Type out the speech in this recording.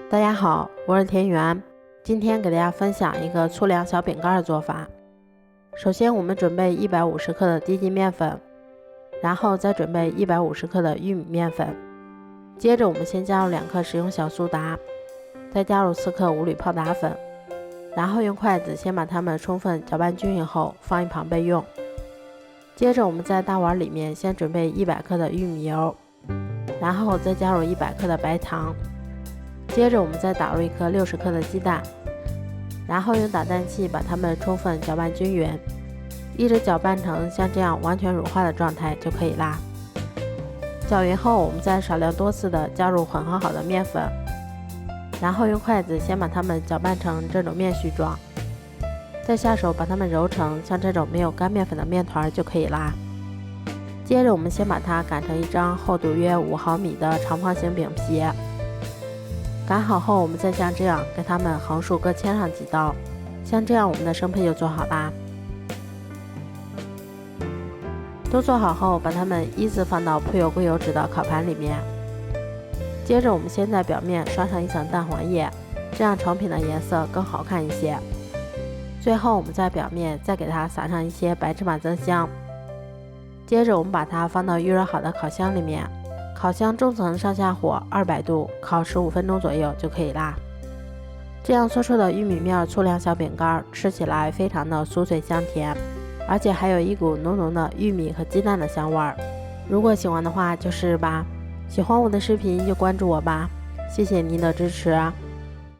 大家好，我是田园，今天给大家分享一个粗粮小饼干的做法。首先我们准备150克的低筋面粉，然后再准备150克的玉米面粉。接着我们先加入2克食用小苏打，再加入4克5铝泡打粉，然后用筷子先把它们充分搅拌均匀后放一旁备用。接着我们在大碗里面先准备100克的玉米油，然后再加入100克的白糖。接着我们再打入1颗60克的鸡蛋，然后用打蛋器把它们充分搅拌均匀，一直搅拌成像这样完全乳化的状态就可以啦。搅匀后，我们再少量多次的加入混合好的面粉，然后用筷子先把它们搅拌成这种面絮状，再下手把它们揉成像这种没有干面粉的面团就可以啦。接着我们先把它擀成一张厚度约5毫米的长方形饼皮。擀好后，我们再像这样给它们横竖各切上几刀，像这样我们的生胚就做好啦。都做好后，把它们依次放到铺有硅油纸的烤盘里面。接着我们先在表面刷上一层蛋黄液，这样成品的颜色更好看一些。最后我们在表面再给它撒上一些白芝麻增香。接着我们把它放到预热好的烤箱里面，烤箱中层上下火200度，烤15分钟左右就可以啦。这样做出的玉米面粗粮小饼干吃起来非常的酥脆香甜，而且还有一股浓浓的玉米和鸡蛋的香味儿。如果喜欢的话就试试吧，喜欢我的视频就关注我吧，谢谢您的支持。